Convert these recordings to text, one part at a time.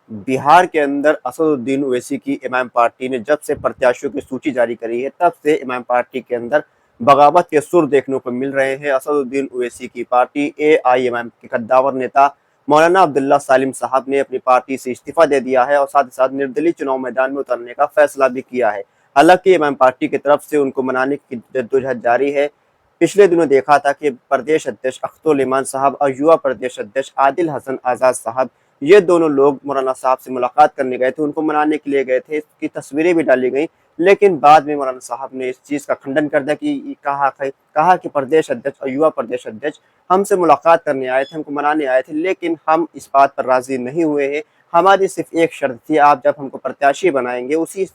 बिहार के अंदर असदुद्दीन ओवैसी की इमाम पार्टी ने जब से प्रत्याशियों की सूची जारी करी है, तब से इमाम पार्टी के अंदर बगावत के सुर देखने को मिल रहे हैं। असदुद्दीन ओवैसी की पार्टी एआईएमआईएम के कद्दावर नेता मौलाना अब्दुल्ला सालिम साहब ने अपनी पार्टी से इस्तीफा दे दिया है और साथ ही साथ निर्दलीय चुनाव मैदान में उतरने का फैसला भी किया है। हालांकि इमाम पार्टी की तरफ से उनको मनाने की जद्दोजहद जारी है। पिछले दिनों देखा था कि प्रदेश अध्यक्ष अख्तुल इमान साहब और युवा प्रदेश अध्यक्ष आदिल हसन आज़ाद साहब, ये दोनों लोग मौलाना साहब से मुलाकात करने गए थे, उनको मनाने के लिए गए थे। इसकी तस्वीरें भी डाली गई, लेकिन बाद में मौलाना साहब ने इस चीज़ का खंडन कर दिया कि कहा कि प्रदेश अध्यक्ष और युवा प्रदेश अध्यक्ष हमसे मुलाकात करने आए थे, हमको मनाने आए थे, लेकिन हम इस बात पर राजी नहीं हुए हैं। हमारी सिर्फ एक शर्त थी, आप जब हमको प्रत्याशी बनाएंगे उसी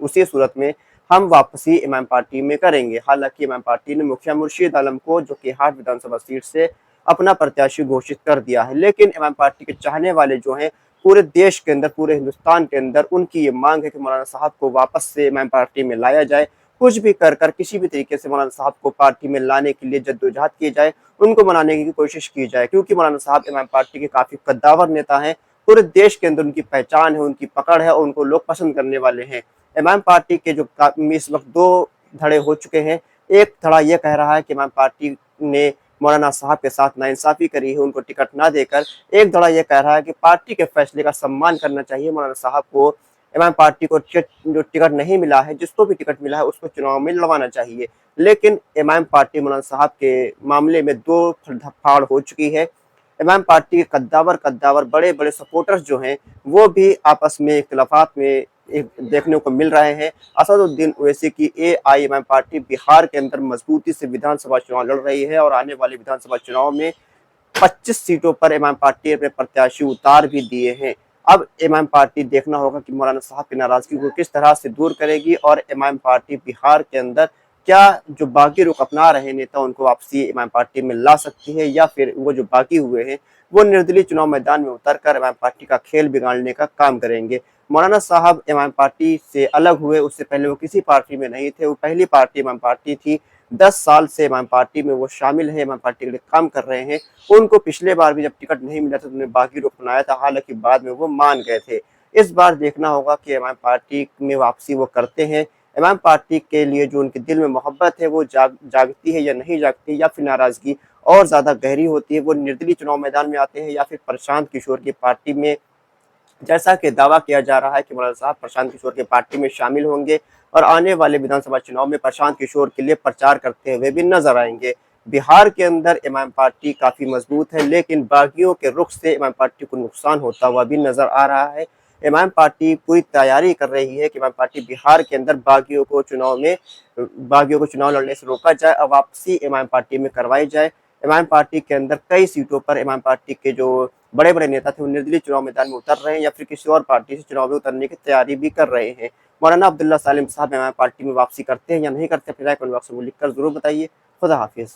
उसी सूरत में हम वापसी इमाम पार्टी में करेंगे। हालांकि इमाम पार्टी ने मुखिया मुर्शीद आलम को, जो कि हाट विधानसभा सीट से अपना प्रत्याशी घोषित कर दिया है, लेकिन इमाम पार्टी के चाहने वाले जो हैं पूरे देश के अंदर, पूरे हिंदुस्तान के अंदर, उनकी ये मांग है कि मौलाना साहब को वापस से इमाम पार्टी में लाया जाए। कुछ भी कर कर किसी भी तरीके से मौलाना साहब को पार्टी में लाने के लिए जद्दोजहद की जाए, उनको मनाने की कोशिश की जाए, क्योंकि मौलाना साहब इमाम पार्टी के काफी कद्दावर नेता हैं। पूरे देश के अंदर उनकी पहचान है, उनकी पकड़ है और उनको लोग पसंद करने वाले हैं। इमाम पार्टी के जो इस वक्त दो धड़े हो चुके हैं। एक धड़ा ये कह रहा है कि इमाम पार्टी ने मौलाना साहब के साथ नाइंसाफी करी है, उनको टिकट ना देकर। एक धड़ा ये कह रहा है कि पार्टी के फैसले का सम्मान करना चाहिए, मौलाना साहब को, इमाम पार्टी को जो टिकट नहीं मिला है, जिसको भी टिकट मिला है उसको चुनाव में लड़वाना चाहिए। लेकिन इमाम पार्टी मौलाना साहब के मामले में दो फाड़ हो चुकी है। इमाम पार्टी के कद्दावर कद्दावर बड़े बड़े सपोर्टर्स जो हैं, वो भी आपस में इख्तिलाफात में एक देखने को मिल रहे हैं। असदुद्दीन ओवैसी की एआईएमआईएम पार्टी बिहार के अंदर मजबूती से विधानसभा चुनाव लड़ रही है और आने वाले विधानसभा चुनाव में 25 सीटों पर इमाम पार्टी अपने प्रत्याशी उतार भी दिए हैं। अब इमाम पार्टी देखना होगा कि मौलाना साहब की नाराजगी को किस तरह से दूर करेगी और इमाम पार्टी बिहार के अंदर क्या जो बाकी रुख अपना रहे नेता उनको वापसी इमाम पार्टी में ला सकती है, या फिर वो जो बाकी हुए हैं वो निर्दलीय चुनाव मैदान में उतरकर इमाम पार्टी का खेल बिगाड़ने का काम करेंगे। मौलाना साहब इमाम पार्टी से अलग हुए, उससे पहले वो किसी पार्टी में नहीं थे, वो पहली पार्टी इमाम पार्टी थी। 10 साल से इमाम पार्टी में वो शामिल है, इमाम पार्टी के लिए काम कर रहे हैं। उनको पिछले बार भी जब टिकट नहीं मिला था तो उन्होंने बागी रुख अपनाया था, हालांकि बाद में वो मान गए थे। इस बार देखना होगा कि इमाम पार्टी में वापसी वो करते हैं। इमाम पार्टी के लिए जो उनके दिल में मोहब्बत है वो जागती है या नहीं जागती, या फिर नाराजगी और ज्यादा गहरी होती है, वो निर्दलीय चुनाव मैदान में आते हैं या फिर प्रशांत किशोर की पार्टी में, जैसा कि दावा किया जा रहा है कि मौलाना साहब प्रशांत किशोर की पार्टी में शामिल होंगे और आने वाले विधानसभा चुनाव में प्रशांत किशोर के लिए प्रचार करते हुए भी नजर आएंगे। बिहार के अंदर इमाम पार्टी काफी मजबूत है, लेकिन बागियों के रुख से इमाम पार्टी को नुकसान होता हुआ भी नजर आ रहा है। इमाम पार्टी पूरी तैयारी कर रही है कि इमाम पार्टी बिहार के अंदर बागियों को चुनाव लड़ने से रोका जाए और वापसी इमाम पार्टी में करवाई जाए। इमाम पार्टी के अंदर कई सीटों पर इमाम पार्टी के जो बड़े बड़े नेता थे वो निर्दलीय चुनाव मैदान में उतर रहे हैं या फिर किसी और पार्टी से चुनाव में उतरने की तैयारी भी कर रहे हैं। मौलाना अब्दुल्ला सालिम साहब इमाम पार्टी में वापसी करते हैं या नहीं करते, अपनी राय कमेंट बॉक्स में लिखकर जरूर बताइए। खुदा हाफिज।